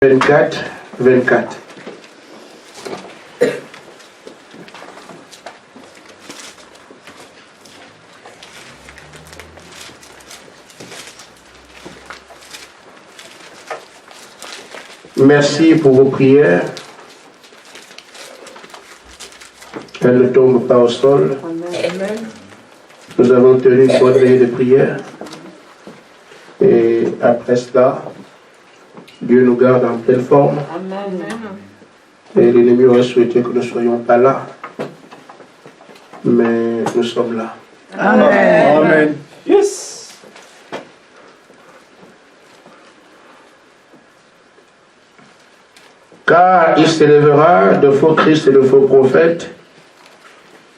24, 24. Merci pour vos prières. Elles ne tombent pas au sol. Amen. Nous avons tenu une bonne veillée de prière. Et après cela, Dieu nous garde en pleine forme. Amen. Et l'ennemi aurait souhaité que nous ne soyons pas là. Mais nous sommes là. Amen. Amen. Yes. Car il s'élèvera de faux Christ et de faux prophètes.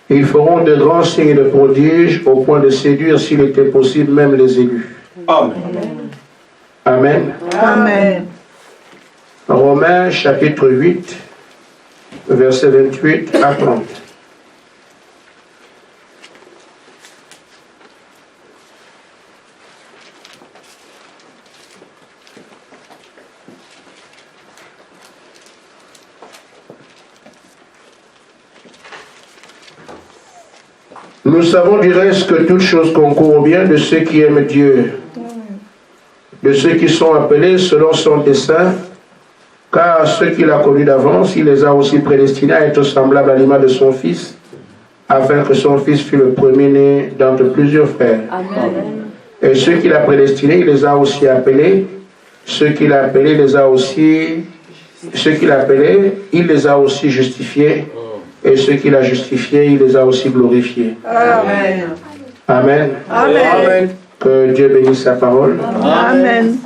Ils feront de grands signes et de prodiges au point de séduire, s'il était possible, même les élus. Amen. Amen. Amen. Romains chapitre 8, versets 28 à 30. Nous savons du reste que toutes choses concourent au bien de ceux qui aiment Dieu, de ceux qui sont appelés selon son dessein, car ceux qu'il a connus d'avance, il les a aussi prédestinés à être semblables à l'image de son Fils, afin que son Fils fût le premier-né d'entre plusieurs frères. Amen. Et ceux qu'il a prédestinés, il les a aussi appelés. Ceux qu'il a appelés, il les a aussi justifiés. Et ceux qu'il a justifiés, il les a aussi glorifiés. Amen. Amen. Amen. Que Dieu bénisse sa parole. Amen.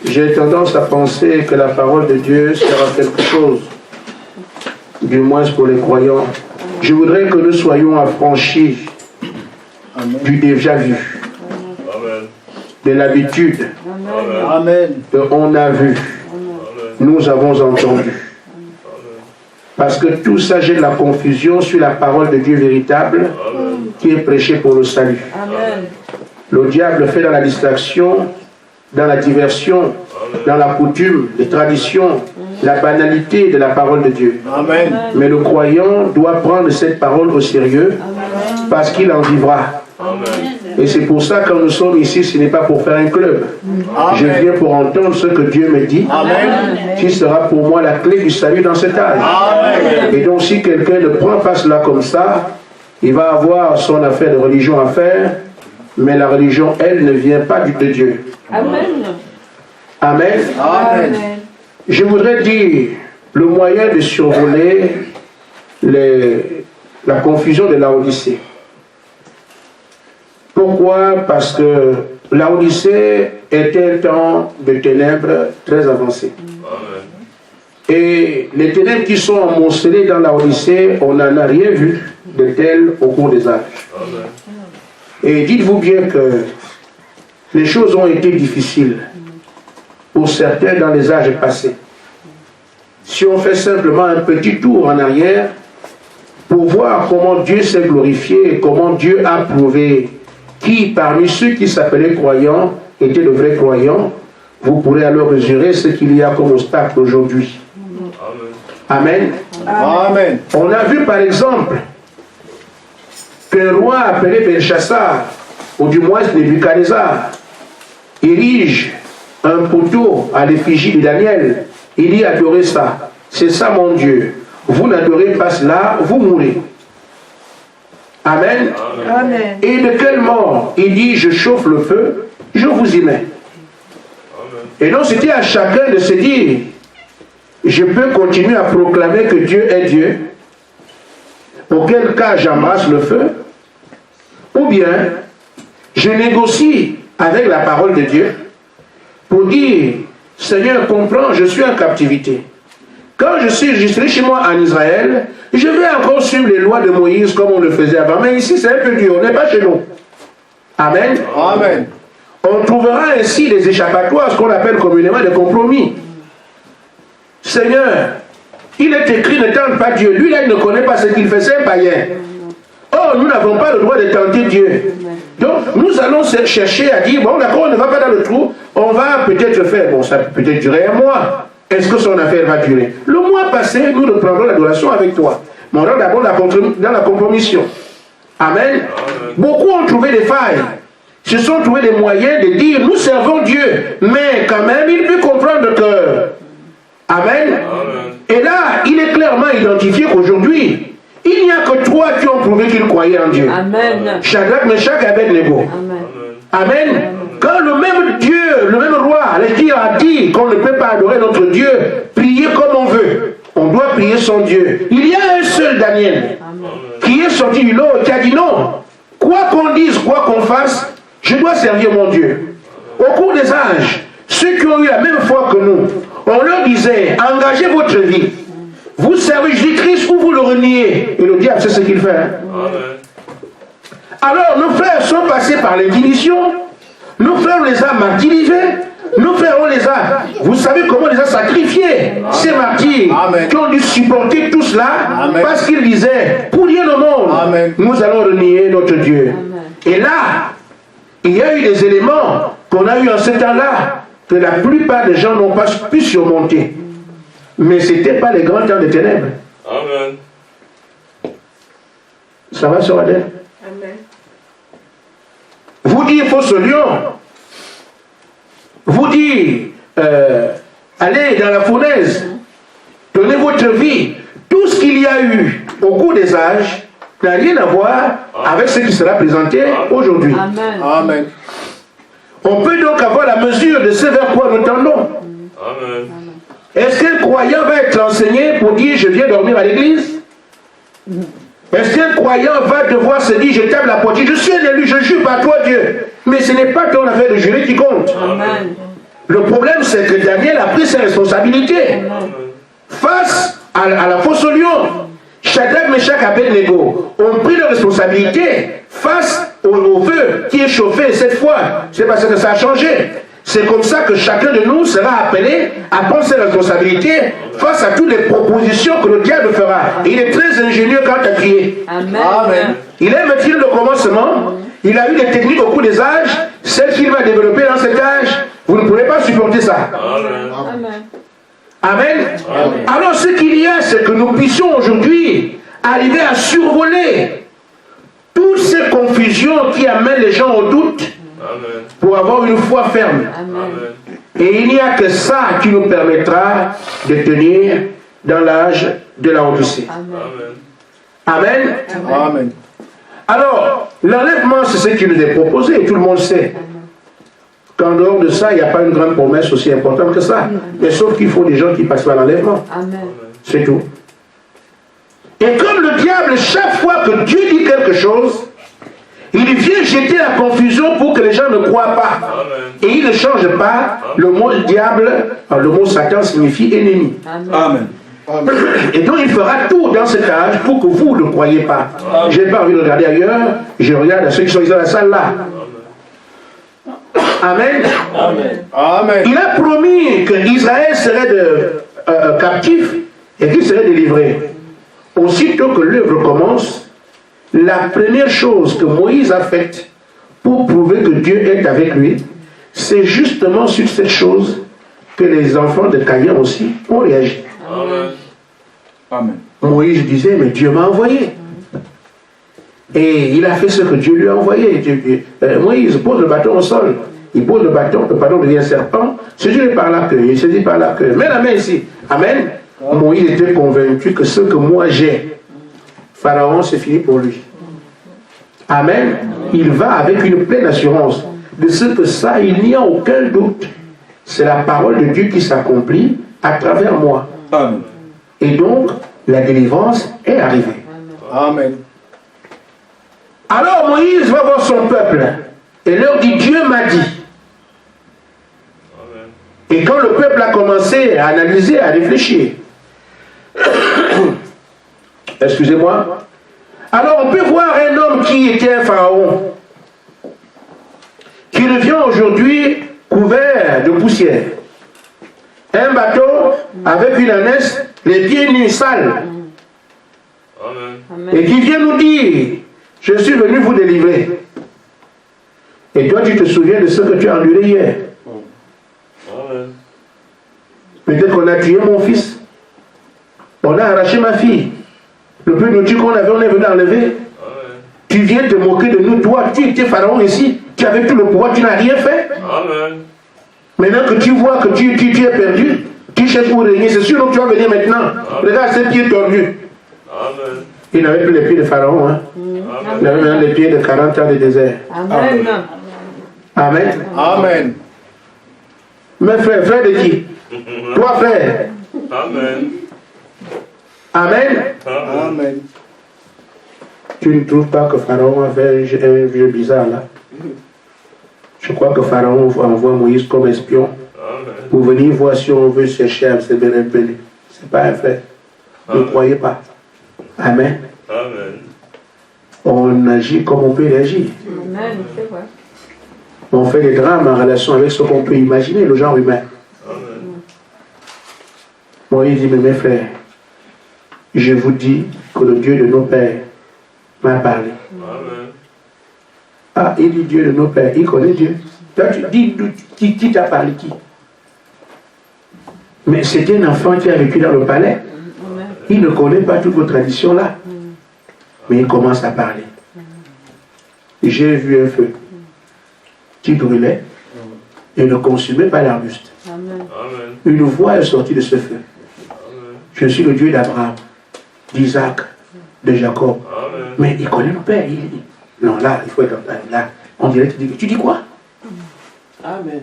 J'ai tendance à penser que la parole de Dieu sera quelque chose, du moins pour les croyants. Je voudrais que nous soyons affranchis du déjà vu, de l'habitude, Amen. de on a vu, nous avons entendu. Parce que tout ça jette la confusion sur la parole de Dieu véritable qui est prêchée pour le salut. Amen. Le diable fait dans la distraction, dans la diversion, dans la coutume, les traditions, la banalité de la parole de Dieu. Amen. Mais le croyant doit prendre cette parole au sérieux parce qu'il en vivra. Et c'est pour ça que quand nous sommes ici, ce n'est pas pour faire un club. Je viens pour entendre ce que Dieu me dit, qui sera pour moi la clé du salut dans cet âge. Et donc si quelqu'un ne prend pas cela comme ça, il va avoir son affaire de religion à faire, mais la religion, elle, ne vient pas de Dieu. Amen. Amen. Amen. Je voudrais dire le moyen de survoler la confusion de Laodicée. Pourquoi? Parce que Laodicée était un temps de ténèbres très avancé. Et les ténèbres qui sont amoncelées dans Laodicée, on n'en a rien vu de tel au cours des âges. Et dites-vous bien que les choses ont été difficiles pour certains dans les âges passés. Si on fait simplement un petit tour en arrière pour voir comment Dieu s'est glorifié et comment Dieu a prouvé qui parmi ceux qui s'appelaient croyants étaient de vrais croyants, vous pourrez alors mesurer ce qu'il y a comme obstacle aujourd'hui. Amen. Amen. On a vu par exemple qu'un roi appelé Belshazzar, ou du moins Nebuchadnezzar, érige un poteau à l'effigie de Daniel. Il dit adorez ça. C'est ça mon Dieu. Vous n'adorez pas cela, vous mourrez. Amen. Amen. Et de quelle mort? Il dit je chauffe le feu, je vous y mets. Et donc c'était à chacun de se dire je peux continuer à proclamer que Dieu est Dieu, auquel cas j'embrasse le feu, ou bien je négocie avec la parole de Dieu pour dire Seigneur, comprends, je suis en captivité. Quand je suis enregistré chez moi en Israël, je vais encore suivre les lois de Moïse comme on le faisait avant. Mais ici, c'est un peu dur, on n'est pas chez nous. Amen. Amen. On trouvera ainsi des échappatoires, ce qu'on appelle communément des compromis. Seigneur, il est écrit, ne tente pas Dieu. Lui, là, il ne connaît pas ce qu'il fait, c'est un païen. Or, nous n'avons pas le droit de tenter Dieu. Donc, nous allons chercher à dire, bon, d'accord, on ne va pas dans le trou, on va peut-être faire, bon, ça peut peut-être durer un mois. Est-ce que son affaire va durer? Le mois passé, nous reprendrons l'adoration avec toi. Mais on rentre d'abord dans la compromission. Amen. Beaucoup ont trouvé des failles. Se sont trouvés des moyens de dire, nous servons Dieu. Mais quand même, il peut comprendre que... Amen. Et là, il est clairement identifié qu'aujourd'hui, il n'y a que trois qui ont prouvé qu'ils croyaient en Dieu. Amen. Shadrach, Meshach et Abednego. Amen. Quand le même Dieu, le même roi, a dit qu'on ne peut pas adorer notre Dieu, prier comme on veut. On doit prier son Dieu. Il y a un seul Daniel qui est sorti du lot et qui a dit non. Quoi qu'on dise, quoi qu'on fasse, je dois servir mon Dieu. Au cours des âges, ceux qui ont eu la même foi que nous, on leur disait, engagez votre vie. Vous servez Jésus-Christ ou vous le reniez. Et le diable, c'est ce qu'il fait. Alors, nos frères sont passés par l'indignation. Nos frères, on les a martyrisés. Nos frères, on les a... Vous savez comment on les a sacrifiés. Ces martyrs qui ont dû supporter tout cela parce qu'ils disaient, pour dire le monde, nous allons renier notre Dieu. Et là, il y a eu des éléments qu'on a eu en ce temps-là que la plupart des gens n'ont pas pu surmonter. Mais ce n'était pas les grands temps des ténèbres. Amen. Ça va, Sœur Adèle? Amen. Vous dire fausse lion, vous dire allez dans la fournaise, donnez votre vie, tout ce qu'il y a eu au cours des âges n'a rien à voir avec ce qui sera présenté aujourd'hui. Amen. Amen. On peut donc avoir la mesure de ce vers quoi nous tendons. Amen. Est-ce qu'un croyant va être enseigné pour dire je viens dormir à l'église? Est-ce qu'un croyant va devoir se dire je tape la porte, je suis un élu, je jure par toi Dieu? Mais ce n'est pas ton affaire de jurer qui compte. Amen. Le problème c'est que Daniel a pris ses responsabilités face à la fosse au lion. Shadrach, Meshach et Abednego ont pris leurs responsabilités face au feu qui est chauffé cette fois. C'est parce que ça a changé. C'est comme ça que chacun de nous sera appelé à prendre ses responsabilités face à toutes les propositions que le diable fera. Et il est très ingénieux quand il a crié. Amen. Amen. Il est maîtrise le commencement. Il a eu des techniques au cours des âges. Celles qu'il va développer dans cet âge, vous ne pourrez pas supporter ça. Amen. Amen. Amen. Alors ce qu'il y a, c'est que nous puissions aujourd'hui arriver à survoler toutes ces confusions qui amènent les gens au doute pour avoir une foi ferme. Amen. Et il n'y a que ça qui nous permettra de tenir dans l'âge de la Odyssée. Amen. Amen. Alors, l'enlèvement, c'est ce qui nous est proposé, tout le monde sait. Qu'en dehors de ça, il n'y a pas une grande promesse aussi importante que ça. Mais sauf qu'il faut des gens qui passent par l'enlèvement. C'est tout. Et comme le diable, chaque fois que Dieu dit quelque chose, il vient jeter la confusion pour que les gens ne croient pas. Et il ne change pas. Le mot diable, le mot Satan signifie ennemi. Amen. Et donc il fera tout dans cet âge pour que vous ne croyez pas. Je n'ai pas envie de regarder ailleurs, je regarde à ceux qui sont dans la salle là. Amen. Amen. Il a promis que Israël serait captif et qu'il serait délivré. Aussitôt que l'œuvre commence, la première chose que Moïse a faite pour prouver que Dieu est avec lui, c'est justement sur cette chose que les enfants de Caïn aussi ont réagi. Amen. Moïse disait, mais Dieu m'a envoyé. Et il a fait ce que Dieu lui a envoyé. Moïse pose le bâton au sol. Il pose le bâton devient serpent. Se dit par la queue, il se dit par la queue. Mets la main ici. Amen. Moïse était convaincu que ce que moi j'ai, Pharaon, c'est fini pour lui. Amen. Il va avec une pleine assurance de ce que ça, il n'y a aucun doute. C'est la parole de Dieu qui s'accomplit à travers moi. Amen. Et donc, la délivrance est arrivée. Amen. Alors Moïse va voir son peuple et leur dit, Dieu m'a dit. Et quand le peuple a commencé à analyser, à réfléchir, excusez-moi, alors on peut voir un homme qui était un pharaon, qui devient aujourd'hui couvert de poussière. Un bateau avec une ânesse, les pieds nus, sales. Et qui vient nous dire Je suis venu vous délivrer. Et toi, tu te souviens de ce que tu as enduré hier. Amen. Peut-être qu'on a tué mon fils. On a arraché ma fille. Le peu de nourriture qu'on avait, on est venu enlever. Amen. Tu viens te moquer de nous. Toi, tu étais pharaon ici. Tu avais tout le pouvoir, tu n'as rien fait. Amen. Maintenant que tu vois que tu es perdu, tu cherches pour régner. C'est sûr que tu vas venir maintenant. Regarde ses pieds tordus. Amen. Il n'avait plus les pieds de pharaon. Hein. Il avait maintenant les pieds de 40 ans de désert. Amen. Amen. Amen. Mais frère, frère de qui? Toi, frère. Amen. Amen. Amen. Tu ne trouves pas que Pharaon a fait un vieux bizarre là? Je crois que Pharaon envoie Moïse comme espion Amen. pour venir voir si on veut chercher à se révéler. Ce n'est pas un fait. Ne croyez pas. Amen. Amen. On agit comme on peut réagir. Amen, c'est vrai. On fait des drames en relation avec ce qu'on peut imaginer, le genre humain. Amen. Moïse dit, mais mes frères, je vous dis que le Dieu de nos pères m'a parlé. Amen. Ah, il dit Dieu de nos pères, il connaît Dieu. Toi, tu dis, qui t'a parlé, qui? Mais c'était un enfant qui a vécu dans le palais. Il ne connaît pas toutes vos traditions-là. Mais il commence à parler. J'ai vu un feu qui brûlait et ne consumait pas l'arbuste. Amen. Amen. Une voix est sortie de ce feu. Amen. Je suis le Dieu d'Abraham, d'Isaac, de Jacob. Amen. Mais il connaît nos pères. Il dit, non, là, il faut être là. On dirait qu'il dit, tu dis quoi? Amen.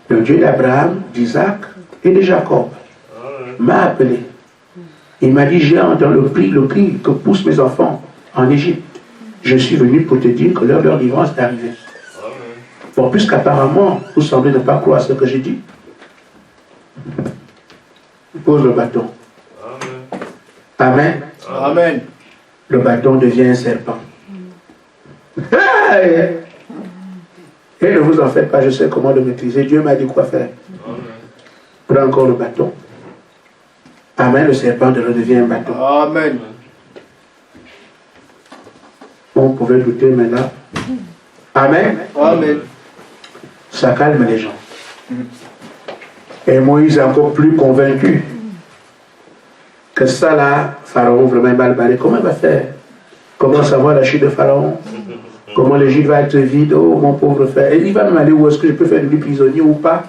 Le Dieu d'Abraham, d'Isaac et de Jacob Amen. m'a appelé. Il m'a dit, j'ai entendu le cri que poussent mes enfants en Égypte. Je suis venu pour te dire que l'heure de leur délivrance est arrivée. Amen. Bon, puisqu'apparemment, vous semblez ne pas croire ce que j'ai dit, pose le bâton. Amen. Amen. Amen. Le bâton devient un serpent. Hey! Et ne vous en faites pas, je sais comment le maîtriser. Dieu m'a dit quoi faire. Amen. Prends encore le bâton. Amen, le serpent devient un bâton. Amen. On pouvait douter maintenant. Amen. Amen. Ça calme les gens. Et Moïse est encore plus convaincu que ça là, Pharaon vraiment mal barré. Comment il va faire? Comment savoir la chute de Pharaon? Comment l'Égypte va être vide? Oh mon pauvre frère. Et il va me demander où est-ce que je peux faire de lui prisonnier ou pas.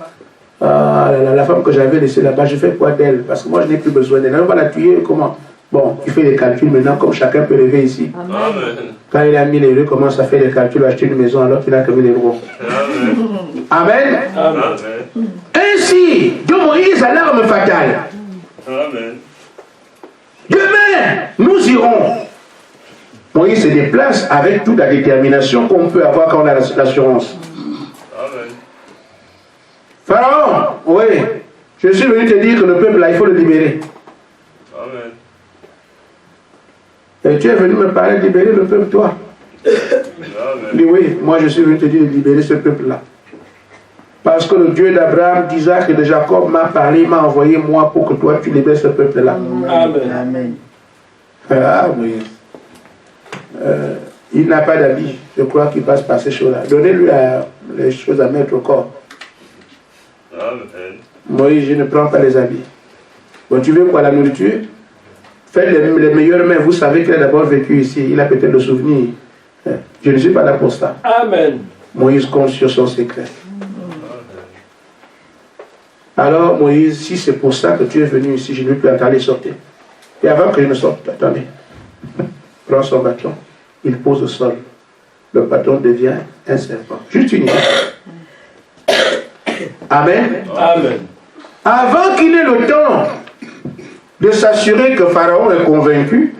Ah, la femme que j'avais laissée là-bas, je fais quoi d'elle? Parce que moi je n'ai plus besoin d'elle. On va la tuer, comment? Bon, il fait des calculs maintenant, comme chacun peut lever ici. Amen. Quand il a 1000 euros, il commence à faire des calculs, acheter une maison alors qu'il n'a que 1000 euros. Amen. Amen. Amen. Ainsi, de Moïse à l'arme fatale. Amen. Demain, nous irons. Moïse se déplace avec toute la détermination qu'on peut avoir quand on a l'assurance. Amen. Pharaon, oui, je suis venu te dire que le peuple là, il faut le libérer. Amen. Et tu es venu me parler de libérer le peuple, toi. Il dit Amen. oui, moi je suis venu te dire de libérer ce peuple-là. Parce que le Dieu d'Abraham, d'Isaac et de Jacob m'a parlé, m'a envoyé moi pour que toi tu libères ce peuple-là. Amen. Amen. Ah oui. Il n'a pas d'habit. Je crois qu'il passe par ces choses-là. Donnez-lui les choses à mettre au corps. Amen. Moïse, je ne prends pas les habits. Bon, tu veux quoi, la nourriture? Faites les meilleures mains. Vous savez qu'il a d'abord vécu ici. Il a peut-être le souvenir. Je ne suis pas là pour ça. Amen. Moïse compte sur son secret. Alors, Moïse, si c'est pour ça que tu es venu ici, je ne vais plus attendre sortir. Et avant que je ne sorte, attendez. Prends son bâton. Il pose au sol. Le bâton devient un serpent. Juste une idée. Amen. Amen. Avant qu'il ait le temps de s'assurer que Pharaon est convaincu,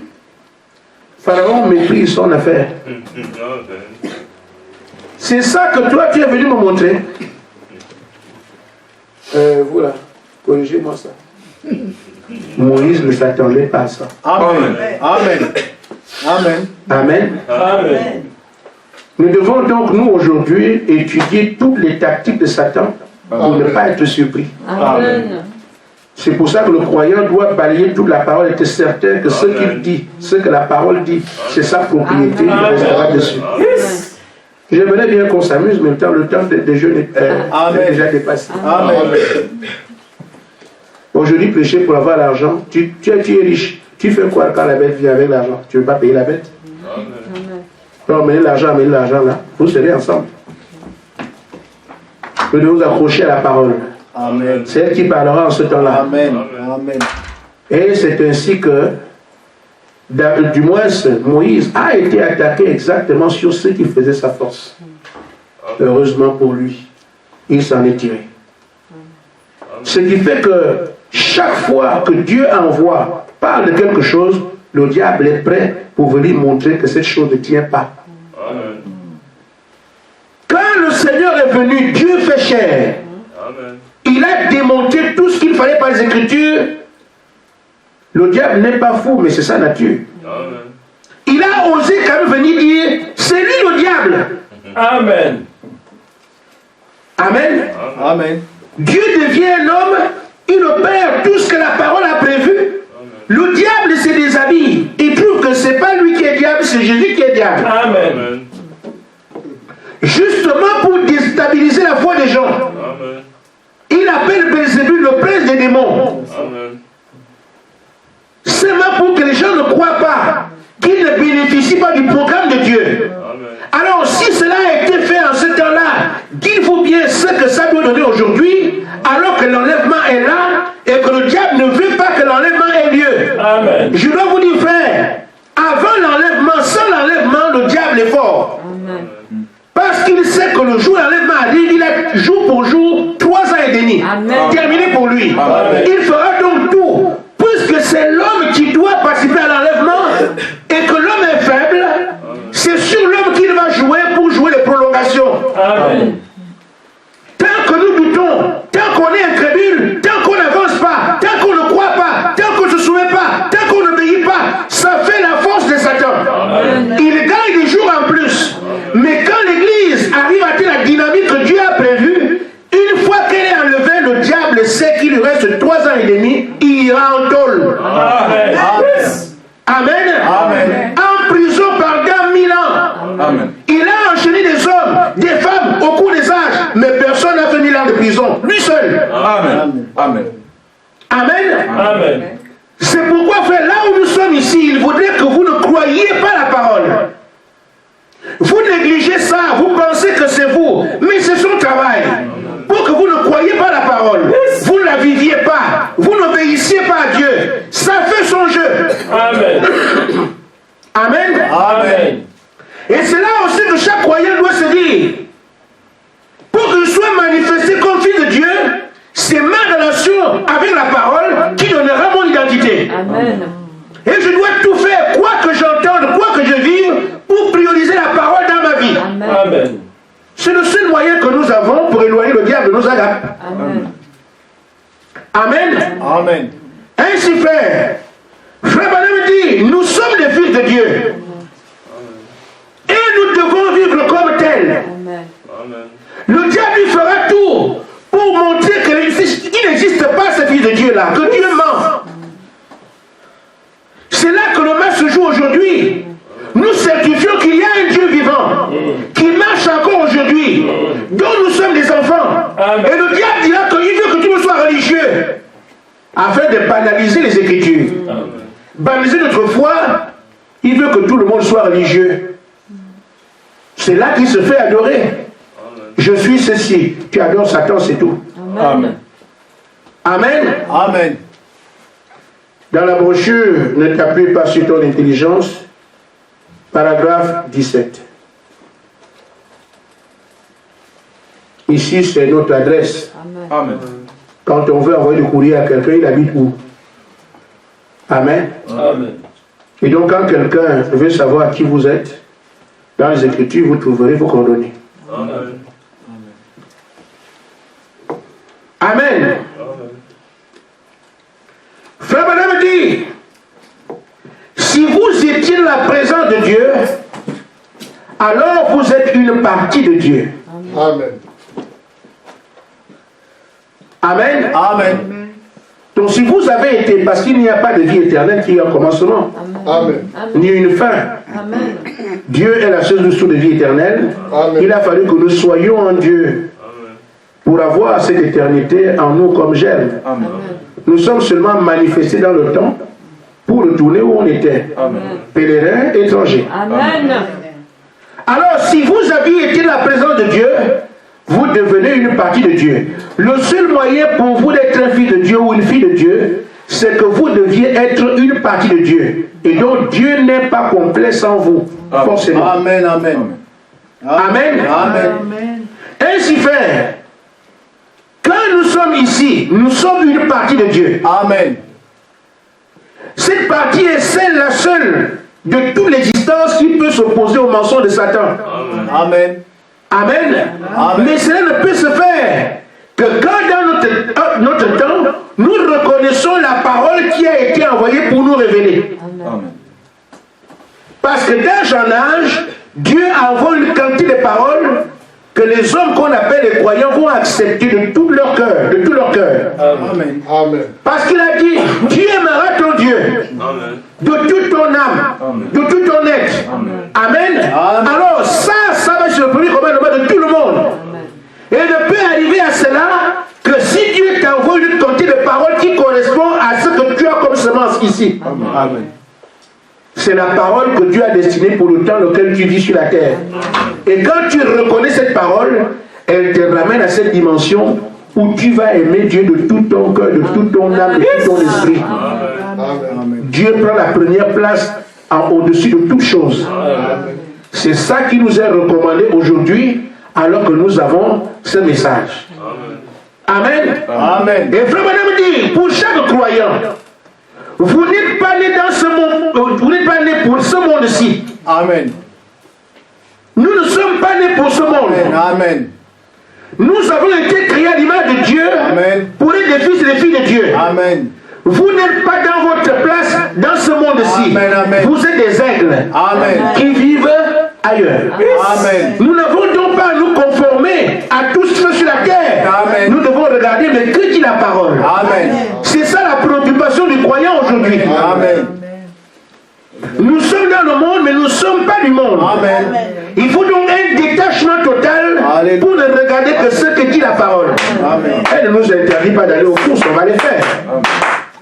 Pharaon méprise son affaire. Amen. C'est ça que toi, tu es venu me montrer. Voilà, corrigez-moi ça. Moïse ne s'attendait pas à ça. Amen. Amen. Amen. Amen. Amen. Nous devons donc, nous, aujourd'hui, étudier toutes les tactiques de Satan pour ne pas être surpris. Amen. C'est pour ça que le croyant doit balayer toute la parole et être certain que ce qu'il dit, ce que la parole dit, c'est sa propriété, il restera dessus. J'aimerais bien qu'on s'amuse, mais le temps des jeux est déjà dépassé. Amen. Aujourd'hui, prêcher pour avoir l'argent, tu es riche. Tu fais quoi quand la bête vient avec l'argent? Tu ne veux pas payer la bête? Donc, amenez l'argent là. Vous serez ensemble. Vous devez vous accrocher à la parole. Amen. C'est elle qui parlera en ce temps-là. Amen. Amen. Et c'est ainsi que, du moins, Moïse a été attaqué exactement sur ce qui faisait sa force. Heureusement pour lui, il s'en est tiré. Ce qui fait que chaque fois que Dieu parle de quelque chose, le diable est prêt pour venir montrer que cette chose ne tient pas. Amen. Quand le Seigneur est venu, Dieu fait chair. Amen. Il a démonté tout ce qu'il fallait par les Écritures. Le diable n'est pas fou, mais c'est sa nature. Amen. Il a osé quand même venir dire, c'est lui le diable. Amen. Amen. Amen. Dieu devient un homme, il opère tout ce que la parole a prévu. Le diable se déshabille. Il trouve que ce n'est pas lui qui est diable, c'est Jésus qui est diable. Amen. Justement pour déstabiliser la foi des gens. Amen. Il appelle Belzébul le prince des démons. Amen. Seulement pour que les gens ne croient pas qu'ils ne bénéficient pas du programme de Dieu. Amen. Alors si cela a été fait en ce temps-là, dites-vous bien ce que ça doit donner aujourd'hui, alors que l'enlèvement est là et que le diable ne veut pas que l'enlèvement ait lieu. Amen. Je dois vous dire, frère, avant l'enlèvement, sans l'enlèvement, le diable est fort. Amen. Parce qu'il sait que le jour où l'enlèvement arrive, il a jour pour jour 3 ans et demi. Amen. Terminé pour lui. Amen. Il fera donc tout. Puisque c'est l'homme qui doit participer à l'enlèvement et que l'homme est faible, c'est sur l'homme qu'il va jouer pour jouer les prolongations. Amen. Tant que nous doutons, tant qu'on est incrédule, tant qu'on n'avance pas, tant qu'on ne croit pas, tant qu'on ne se soumet pas, tant qu'on n'obéit pas, ça fait la force de Satan. Amen. Il gagne des jours en plus. Mais quand l'Église arrive à atteindre la dynamique que Dieu a prévue, une fois qu'elle est enlevée, le diable sait qu'il lui reste 3 ans et demi, il ira en tôle. Amen. Amen. Amen. En prison pendant 1000 ans. Amen. Il a enchaîné des hommes, des femmes au cours des âges, mais personne n'a fait 1000 ans de prison. Lui seul. Amen. Amen. Amen. Amen. C'est pourquoi, frère, là où nous sommes ici, il faudrait que vous ne croyiez pas la parole. Vous négligez ça, vous pensez que c'est vous, mais c'est son travail. Pour que vous ne croyiez pas la parole, vous ne la viviez pas, vous n'obéissiez pas à Dieu. Ça fait son jeu. Amen. Amen. Amen. Et c'est là aussi que chaque croyant doit se dire, pour qu'il soit manifesté comme fils de Dieu, c'est ma relation avec la parole qui donnera mon identité. Amen. Et je dois tout faire, quoi que j'entende, quoi que je vive, pour prioriser la parole dans ma vie. Amen. Amen. C'est le seul moyen que nous avons pour éloigner le diable de nos agapes. Amen. Amen. Amen. Ainsi, frère, frère Branham dit, nous sommes des fils de Dieu. Et nous devons vivre comme tels. Amen. Amen. Le diable lui fera tout pour montrer qu'il n'existe pas ce fils de Dieu-là, que Dieu ment. C'est là que le mal se joue aujourd'hui. Nous certifions qu'il y a un Dieu vivant, qui marche encore aujourd'hui, dont nous sommes des enfants. Amen. Et le diable dira qu'il veut que tout le monde soit religieux, afin de banaliser les Écritures. Amen. Banaliser notre foi, il veut que tout le monde soit religieux. C'est là qu'il se fait adorer. Je suis ceci, tu adores Satan, c'est tout. Amen. Amen. Amen. Dans la brochure, ne t'appuie pas sur ton intelligence. Paragraphe 17. Ici, c'est notre adresse. Amen. Amen. Quand on veut envoyer du courrier à quelqu'un, il habite où? Amen. Amen. Et donc, quand quelqu'un veut savoir qui vous êtes, dans les Écritures, vous trouverez vos coordonnées. Amen. Amen. Frère Branham dit, si vous étiez dans la présence de Dieu, alors vous êtes une partie de Dieu. Amen. Amen. Amen. Donc si si vous avez été, parce qu'il n'y a pas de vie éternelle qui a un commencement, Amen. ni une fin. Amen. Dieu est la seule source de vie éternelle. Amen. Il a fallu que nous soyons en Dieu pour avoir cette éternité en nous comme germe. Amen. Nous sommes seulement manifestés dans le temps pour retourner où on était. Amen. Pèlerins, étrangers. Amen. Alors, si vous aviez été dans la présence de Dieu, vous devenez une partie de Dieu. Le seul moyen pour vous d'être un fils de Dieu ou une fille de Dieu, c'est que vous deviez être une partie de Dieu. Et donc, Dieu n'est pas complet sans vous, forcément. Amen. Amen. Amen. Amen. Ainsi fait, quand nous sommes ici, nous sommes une partie de Dieu. Amen. Cette partie est celle, la seule de toute l'existence qui peut s'opposer au mensonge de Satan. Amen. Amen. Amen. Mais cela ne peut se faire que quand dans notre temps, nous reconnaissons la parole qui a été envoyée pour nous révéler. Amen. Parce que d'âge en âge, Dieu envoie une quantité de paroles que les hommes qu'on appelle les croyants vont accepter de tout leur cœur, de tout leur cœur. Amen. Amen. Parce qu'il a dit, tu aimeras ton Dieu de toute ton âme, de tout ton être. Amen. Alors ça va se produire comme un domaine de tout le monde. Et ne peut arriver à cela que si Dieu t'envoie une quantité de paroles qui correspond à ce que tu as comme semence ici. Amen. C'est la parole que Dieu a destinée pour le temps auquel tu vis sur la terre. Et quand tu reconnais cette parole, elle te ramène à cette dimension où tu vas aimer Dieu de tout ton cœur, de toute ton âme, de tout ton esprit. Amen. Dieu prend la première place au-dessus de toute chose. C'est ça qui nous est recommandé aujourd'hui, alors que nous avons ce message. Amen. Amen. Et frère madame dit, pour chaque croyant, vous n'êtes pas né dans ce monde, vous n'êtes pas né pour ce monde-ci. Amen. Nous ne sommes pas nés pour ce monde. Amen. Nous avons été créés à l'image de Dieu. Amen. Pour être des fils et des filles de Dieu. Amen. Vous n'êtes pas dans votre place dans ce monde-ci. Amen, amen. Vous êtes des aigles Amen. qui vivent ailleurs. Amen. Nous n'avons donc pas à nous conformer à tout ce qui est sur la terre. Amen. Nous devons regarder, mais que dit la parole? Amen. C'est ça la préoccupation du croyant aujourd'hui. Amen. Nous sommes dans le monde, mais nous ne sommes pas du monde. Amen. Il faut donc un détachement total Alléluia. pour ne regarder que ce que dit la parole. Amen. Elle ne nous interdit pas d'aller aux courses, on va les faire.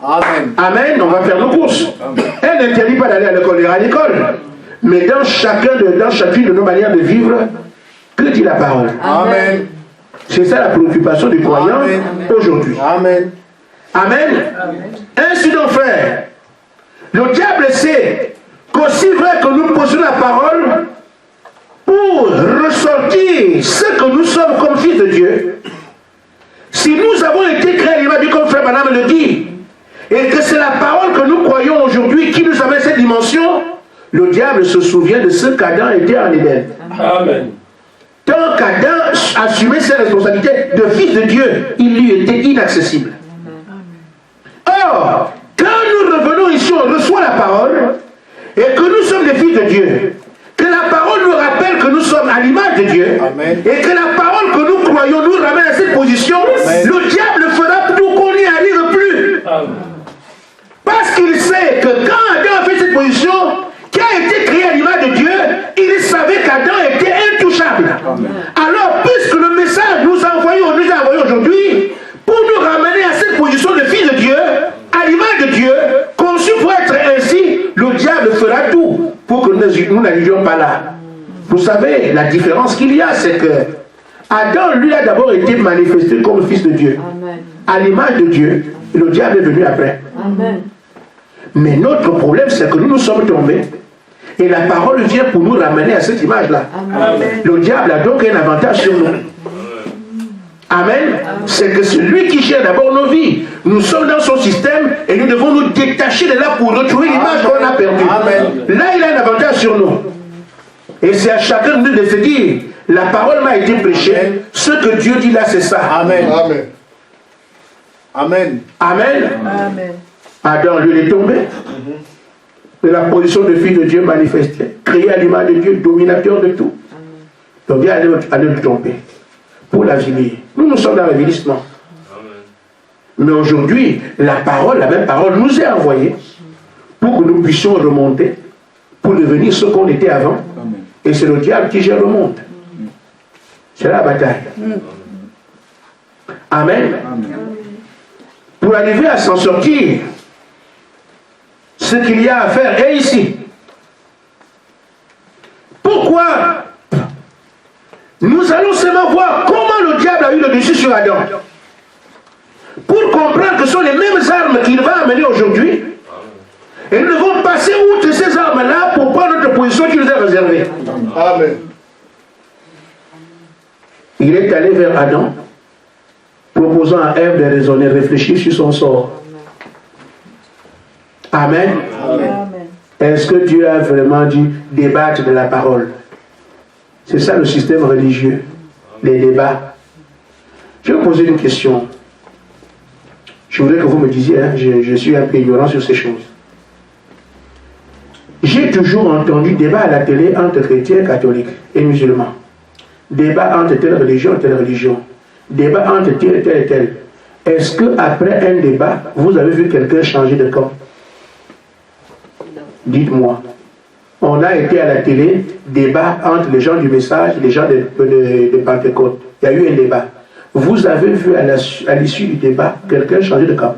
Amen. Amen, on va faire nos courses. Elle n'interdit pas d'aller à l'école, à l'école. Mais dans chacune de nos manières de vivre, que dit la parole? Amen. C'est ça la préoccupation du croyant Amen. aujourd'hui. Amen. Amen. Ainsi donc, frère, le diable sait qu'aussi vrai que nous possédons la parole, pour ressortir ce que nous sommes comme fils de Dieu, si nous avons été créés à l'image du comme frère Branham le dit, et que c'est la parole que nous croyons aujourd'hui qui nous amène cette dimension, le diable se souvient de ce qu'Adam était en Éden. Amen. Tant qu'Adam assumait ses responsabilités de fils de Dieu, il lui était inaccessible. Or, quand nous revenons ici, on reçoit la parole, et que nous sommes des fils de Dieu, que la parole nous rappelle que nous sommes à l'image de Dieu, Amen. et que la parole que nous croyons nous ramène à cette position, Amen. le diable fera tout qu'on n'y arrive plus. Amen. Parce qu'il sait que quand Adam a fait cette position, qui a été créé à l'image de Dieu, il savait qu'Adam était intouchable. Alors, puisque le message nous a envoyé aujourd'hui, pour nous ramener à cette position de fils de Dieu, à l'image de Dieu, conçu pour être ainsi, le diable fera tout pour que nous n'arrivions pas là. Vous savez, la différence qu'il y a, c'est que Adam, lui, a d'abord été manifesté comme fils de Dieu. Amen. À l'image de Dieu, le diable est venu après. Amen. Mais notre problème, c'est que nous sommes tombés. Et la parole vient pour nous ramener à cette image-là. Amen. Le diable a donc un avantage sur nous. Amen. C'est que c'est lui qui gère d'abord nos vies. Nous sommes dans son système et nous devons nous détacher de là pour retrouver l'image qu'on a perdue. Amen. Là, il a un avantage sur nous. Et c'est à chacun de nous de se dire, la parole m'a été prêchée, ce que Dieu dit là, c'est ça. Amen. Amen. Amen. Amen. Amen. Adam, lui, il est tombé. De la position de fils de Dieu manifestée, créé à l'image de Dieu, dominateur de tout. Donc, Dieu allait le tromper pour l'avilir. Nous sommes dans l'avilissement. Mais aujourd'hui, la même parole nous est envoyée pour que nous puissions remonter, pour devenir ce qu'on était avant. Amen. Et c'est le diable qui gère le monde. C'est la bataille. Amen. Amen. Pour arriver à s'en sortir, ce qu'il y a à faire est ici. Pourquoi? Nous allons seulement voir comment le diable a eu le dessus sur Adam. Pour comprendre que ce sont les mêmes armes qu'il va amener aujourd'hui. Et nous devons passer outre ces armes-là pour prendre notre position qui nous est réservée. Amen. Il est allé vers Adam, proposant à Ève de raisonner, réfléchir sur son sort. Amen. Amen. Est-ce que Dieu a vraiment dit débattre de la parole? C'est ça le système religieux, les débats. Je vais vous poser une question. Je voudrais que vous me disiez, hein, je suis un peu ignorant sur ces choses. J'ai toujours entendu débat à la télé entre chrétiens, catholiques et musulmans. Débat entre telle religion et telle religion. Débat entre tel et tel et tel. Est-ce qu'après un débat, vous avez vu quelqu'un changer de camp? Dites-moi. On a été à la télé, débat entre les gens du message et les gens de Pentecôte. Il y a eu un débat. Vous avez vu à l'issue du débat quelqu'un changer de camp?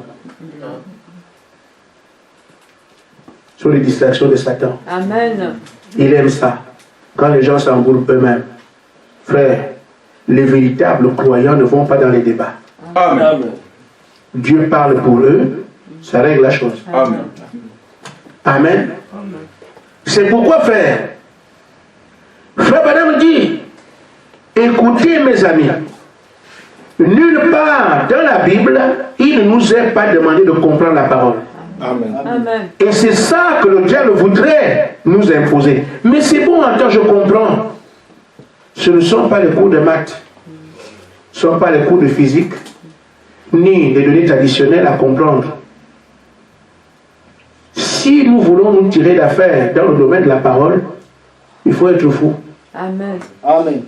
Sur les distractions de Satan. Amen. Il aime ça. Quand les gens s'embrouillent eux-mêmes. Frère, les véritables croyants ne vont pas dans les débats. Amen. Dieu parle pour eux, ça règle la chose. Amen. Amen. C'est pourquoi, frère Branham dit, écoutez mes amis, nulle part dans la Bible, il ne nous est pas demandé de comprendre la parole. Amen. Amen. Et c'est ça que le diable voudrait nous imposer. Mais c'est bon, en temps, je comprends. Ce ne sont pas les cours de maths, ce ne sont pas les cours de physique, ni les données traditionnelles à comprendre. Si nous voulons nous tirer d'affaire dans le domaine de la parole, il faut être fou. Amen. Amen.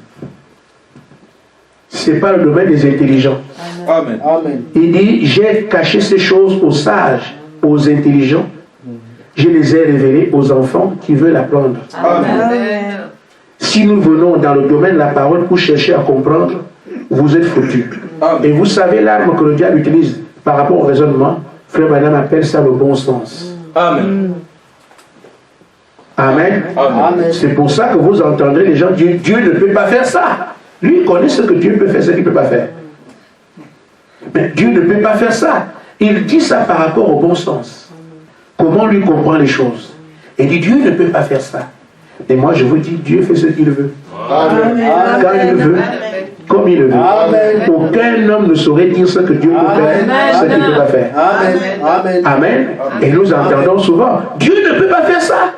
Ce n'est pas le domaine des intelligents. Amen. Amen. Il dit, j'ai caché ces choses aux sages, aux intelligents. Je les ai révélées aux enfants qui veulent apprendre. Amen. Si nous venons dans le domaine de la parole pour chercher à comprendre, vous êtes foutus. Et vous savez l'arme que le diable utilise par rapport au raisonnement. Frère Branham appelle ça le bon sens. Amen. Amen. Amen. C'est pour ça que vous entendrez les gens dire Dieu ne peut pas faire ça. Lui, il connaît ce que Dieu peut faire, ce qu'il ne peut pas faire. Mais Dieu ne peut pas faire ça. Il dit ça par rapport au bon sens. Comment lui comprend les choses. Il dit Dieu ne peut pas faire ça. Et moi, je vous dis, Dieu fait ce qu'il veut. Amen. Quand il veut, comme il le veut. Amen. Aucun homme ne saurait dire ce que Dieu peut faire, ce qu'il ne peut pas faire. Amen. Amen. Amen. Et nous entendons souvent, Dieu ne peut pas faire ça.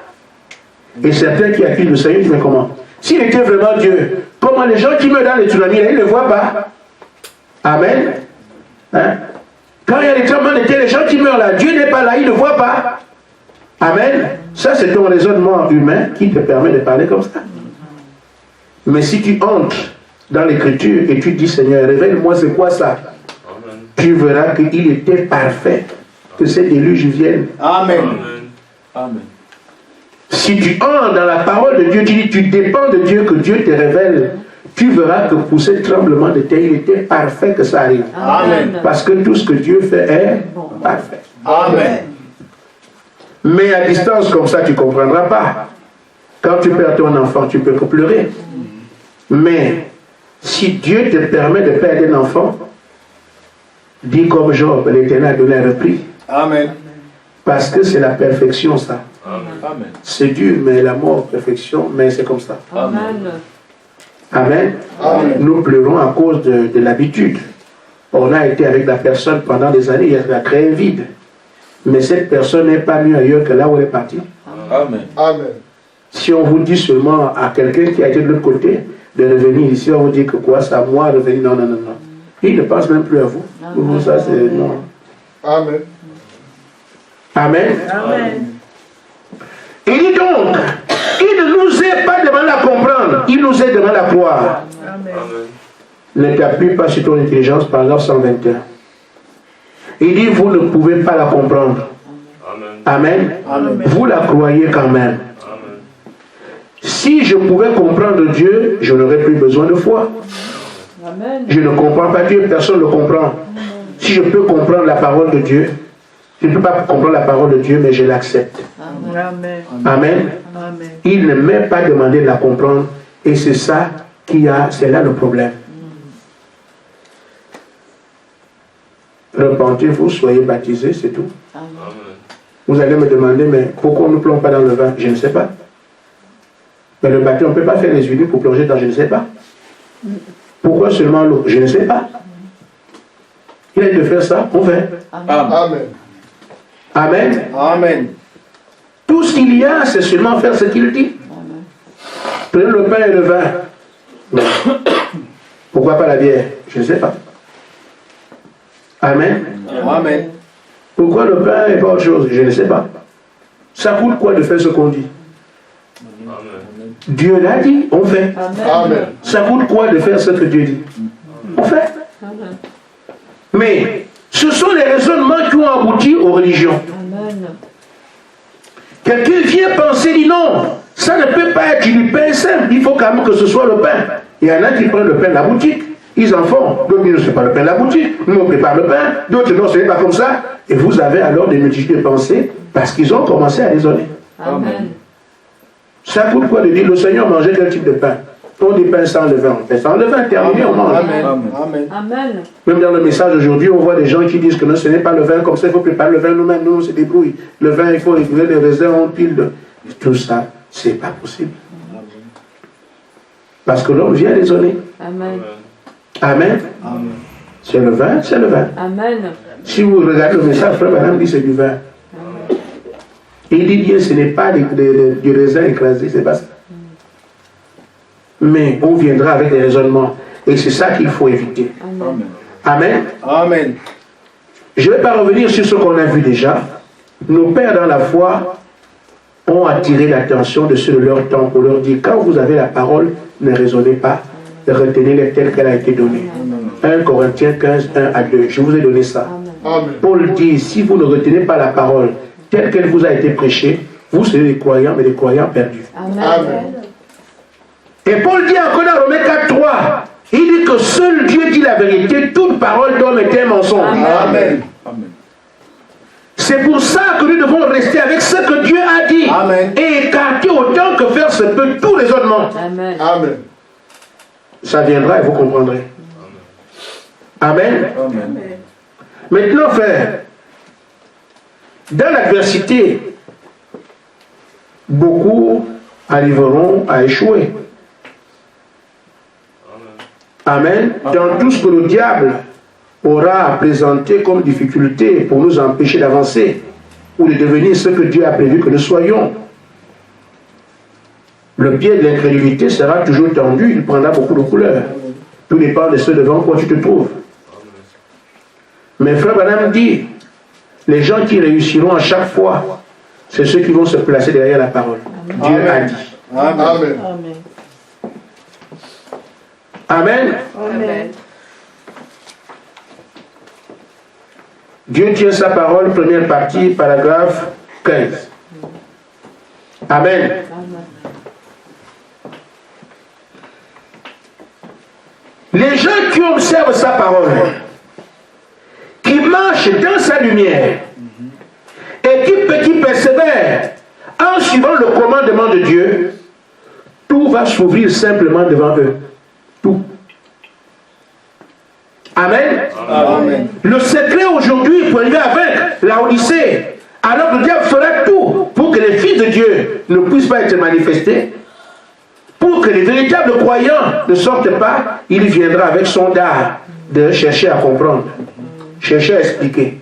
Et certains qui accusent le Seigneur disent, mais comment? S'il était vraiment Dieu, comment les gens qui meurent dans les tsunamis, ils ne le voient pas? Amen. Hein? Quand il y a les tremblements de terre, les gens qui meurent là, Dieu n'est pas là, il ne voit pas. Amen. Ça, c'est ton raisonnement humain qui te permet de parler comme ça. Mais si tu entres dans l'écriture et tu dis, Seigneur, révèle-moi c'est quoi ça? Amen. Tu verras qu'il était parfait que ces déluges viennent. Amen. Amen. Amen. Si tu entres dans la parole de Dieu, tu dis, tu dépends de Dieu, que Dieu te révèle, tu verras que pour ce tremblement de terre, il était parfait que ça arrive. Amen. Parce que tout ce que Dieu fait est parfait. Amen. Mais à distance comme ça, tu ne comprendras pas. Quand tu perds ton enfant, tu peux pleurer. Mais si Dieu te permet de perdre un enfant, dis comme Job, l'Éternel a donné un repris. Amen. Parce que c'est la perfection, ça. Amen. C'est dur, mais la mort, perfection, mais c'est comme ça. Amen. Amen. Amen. Nous pleurons à cause de l'habitude. On a été avec la personne pendant des années, il a créé un vide. Mais cette personne n'est pas mieux ailleurs que là où elle est partie. Amen. Amen. Si on vous dit seulement à quelqu'un qui a été de l'autre côté de revenir ici, on vous dit que quoi, c'est à moi de revenir. Non, non, non, non. Il ne pense même plus à vous. Pour vous, ça, c'est non. Amen. Amen. Amen. Il dit donc, il ne nous est pas demandé à comprendre, il nous est demandé à croire. Amen. Amen. Ne t'appuie pas sur ton intelligence, paragraphe 121. Il dit, vous ne pouvez pas la comprendre. Amen. Amen. Vous la croyez quand même. Amen. Si je pouvais comprendre Dieu, je n'aurais plus besoin de foi. Amen. Je ne comprends pas Dieu, personne ne le comprend. Si je peux comprendre la parole de Dieu, je ne peux pas comprendre la parole de Dieu, mais je l'accepte. Amen. Amen. Amen. Il ne m'a pas demandé de la comprendre, et c'est ça c'est là le problème. Repentez-vous, soyez baptisés, c'est tout. Amen. Vous allez me demander, mais pourquoi on ne plonge pas dans le vin? Je ne sais pas. Mais le baptême, on ne peut pas faire les huiles pour plonger dans je ne sais pas. Pourquoi seulement l'eau? Je ne sais pas. Il a dit de faire ça, on fait. Amen. Amen. Amen. Tout ce qu'il y a, c'est seulement faire ce qu'il dit. Prenez le pain et le vin. Non. Pourquoi pas la bière? Je ne sais pas. Amen. Amen. Pourquoi le pain et pas autre chose? Je ne sais pas. Ça coûte quoi de faire ce qu'on dit? Amen. Dieu l'a dit, on fait. Amen. Ça coûte quoi de faire ce que Dieu dit? On fait. Amen. Mais ce sont les raisonnements qui ont abouti aux religions. Amen. Quelqu'un vient penser, dit non, ça ne peut pas être du pain simple, il faut quand même que ce soit le pain. Il y en a qui prennent le pain de la boutique, ils en font. D'autres disent, ce n'est pas le pain de la boutique, nous on prépare le pain. D'autres, non, ce n'est pas comme ça. Et vous avez alors des multitudes de pensées parce qu'ils ont commencé à raisonner. Amen. Ça coûte quoi de dire, le Seigneur mangeait quel type de pain? On dit pain sans levain, on fait sans levain, terminé, on mange. Amen. Amen. Amen. Même dans le message aujourd'hui, on voit des gens qui disent que non, ce n'est pas le vin comme ça, il faut préparer le vin nous-mêmes, nous on se débrouille. Le vin, il faut réguler les raisins, on pile de... Tout ça, c'est pas possible. Parce que l'homme vient raisonner. Amen. Amen. Amen. C'est le vin, c'est le vin. Amen. Si vous regardez le message, frère Madame dit c'est du vin. Il dit bien, ce n'est pas du raisin écrasé, c'est pas ça. Mais on viendra avec des raisonnements. Et c'est ça qu'il faut éviter. Amen. Amen. Amen. Je ne vais pas revenir sur ce qu'on a vu déjà. Nos pères dans la foi ont attiré l'attention de ceux de leur temps pour leur dire, quand vous avez la parole, ne raisonnez pas, retenez-la telle qu'elle a été donnée. 1 Corinthiens 15, 1 à 2. Je vous ai donné ça. Amen. Paul dit, si vous ne retenez pas la parole telle qu'elle vous a été prêchée, vous serez des croyants, mais des croyants perdus. Amen. Et Paul dit encore dans Romains 4, 3, il dit que seul Dieu dit la vérité, toute parole d'homme est un mensonge. Amen. Amen. C'est pour ça que nous devons rester avec ce que Dieu a dit. Amen. Et écarter autant que faire se peut tout raisonnement. Amen. Amen. Ça viendra et vous comprendrez. Amen. Amen. Maintenant, frère, dans l'adversité, beaucoup arriveront à échouer. Amen. Dans tout ce que le diable aura à présenter comme difficulté pour nous empêcher d'avancer ou de devenir ce que Dieu a prévu que nous soyons. Le pied de l'incrédulité sera toujours tendu, il prendra beaucoup de couleurs. Tout dépend de ce devant quoi tu te trouves. Mais frère Branham dit, les gens qui réussiront à chaque fois, c'est ceux qui vont se placer derrière la parole. Dieu a dit. Amen. Amen. Amen. Amen. Dieu tient sa parole, première partie, paragraphe 15. Amen. Les gens qui observent sa parole, qui marchent dans sa lumière, et qui persévèrent en suivant le commandement de Dieu, tout va s'ouvrir simplement devant eux. Tout. Amen. Amen. Le secret aujourd'hui pour arriver à vaincre la Odyssée, alors que le diable fera tout pour que les fils de Dieu ne puissent pas être manifestés, pour que les véritables croyants ne sortent pas, il viendra avec son dard de chercher à comprendre, chercher à expliquer.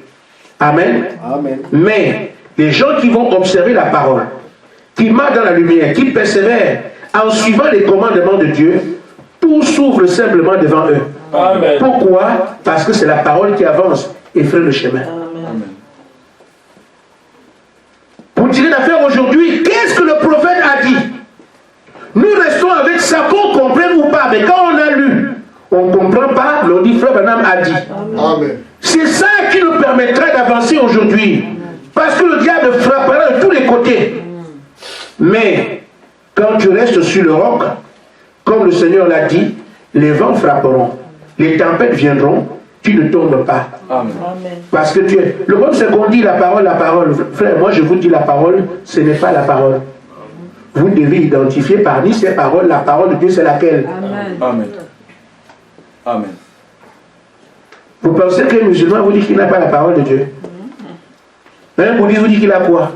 Amen. Amen. Mais les gens qui vont observer la parole, qui marchent dans la lumière, qui persévèrent en suivant les commandements de Dieu, tout s'ouvre simplement devant eux. Amen. Pourquoi? Parce que c'est la parole qui avance et fait le chemin. Amen. Pour tirer l'affaire aujourd'hui, qu'est-ce que le prophète a dit? Nous restons avec ça, qu'on comprenne ou pas, mais quand on a lu, on ne comprend pas, l'on dit frère Branham a dit. Amen. C'est ça qui nous permettra d'avancer aujourd'hui. Parce que le diable frappera de tous les côtés. Mais quand tu restes sur le roc, comme le Seigneur l'a dit, les vents frapperont, les tempêtes viendront, tu ne tombes pas. Amen. Parce que tu es... Le problème c'est qu'on dit la parole. Frère, moi je vous dis la parole, ce n'est pas la parole. Vous devez identifier parmi ces paroles, la parole de Dieu c'est laquelle? Amen. Amen. Amen. Vous pensez que les musulmans vous disent qu'il n'a pas la parole de Dieu? Un bouddhiste vous dit qu'il a quoi?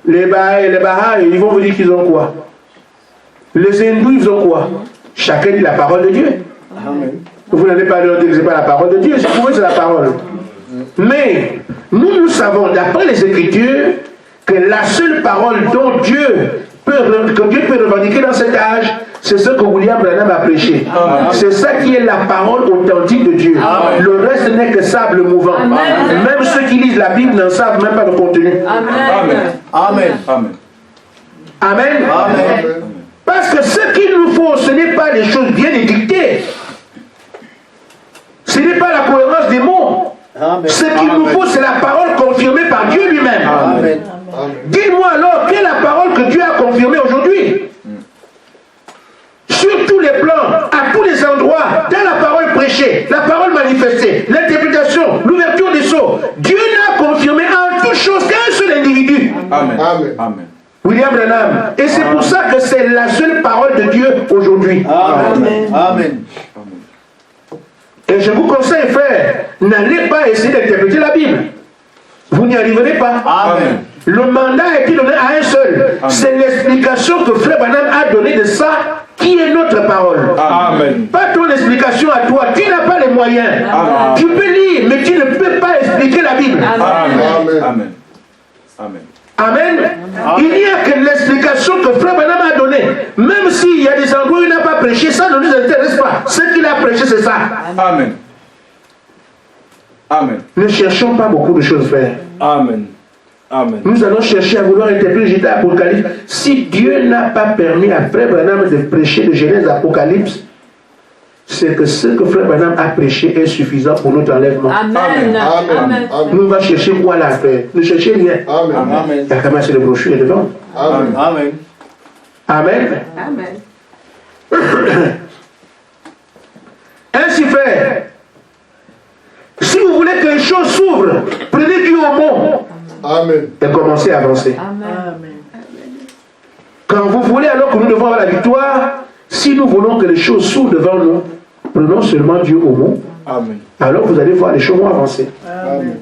Les Baha'is, ils vont vous dire qu'ils ont quoi? Les hindous, ils ont quoi? Chacun dit la parole de Dieu. Amen. Vous n'allez pas leur dire que ce n'est pas la parole de Dieu, pour eux c'est la parole. Mais nous savons, d'après les Écritures, que la seule parole dont Dieu peut revendiquer dans cet âge, c'est ce que William Branham a prêché. C'est ça qui est la parole authentique de Dieu. Le reste n'est que sable mouvant. Même ceux qui lisent la Bible n'en savent même pas le contenu. Amen. Amen. Amen. Amen. Amen. Parce que ce qu'il nous faut, ce n'est pas les choses bien édictées. Ce n'est pas la cohérence des mots. Amen. Ce qu'il nous faut, c'est la parole confirmée par Dieu lui-même. Amen. Dis-moi alors, quelle est la parole que Dieu a confirmée aujourd'hui? Sur tous les plans, à tous les endroits, dans la parole prêchée, la parole manifestée, l'interprétation, l'ouverture des sceaux, Dieu n'a confirmé en toute chose qu'un seul individu. Amen. Amen. Amen. William Branham. Et c'est pour ça que c'est la seule parole de Dieu aujourd'hui. Amen. Amen. Et je vous conseille, frère, n'allez pas essayer d'interpréter la Bible. Vous n'y arriverez pas. Amen. Le mandat a été donné à un seul. C'est l'explication que Frère Branham a donnée de ça qui est notre parole. Amen. Pas ton explication à toi. Tu n'as pas les moyens. Amen. Tu peux lire, mais tu ne peux pas expliquer la Bible. Amen. Amen. Amen. Amen. Il n'y a que l'explication que Frère Branham a donnée. Même s'il y a des endroits où il n'a pas prêché, ça ne nous intéresse pas. Ce qu'il a prêché, c'est ça. Amen. Amen. Ne cherchons pas beaucoup de choses, frère. Amen. Amen. Nous allons chercher à vouloir interpréter Genèse Apocalypse. Si Dieu n'a pas permis à Frère Branham de prêcher de Genèse Apocalypse, c'est que ce que Frère Branham a prêché est suffisant pour notre enlèvement. Amen. Amen. Nous, on va chercher quoi là, frère? Ne cherchez rien. Amen. Il y a quand même assez de brochures devant. Amen. Amen. Amen. Amen. Ainsi, frère, si vous voulez que les choses s'ouvrent, prenez Dieu au mot Amen. et commencez à avancer. Amen. Quand vous voulez alors que nous devons avoir la victoire, si nous voulons que les choses s'ouvrent devant nous, prenons seulement Dieu au mot. Amen. Alors vous allez voir les choses vont avancer. Amen.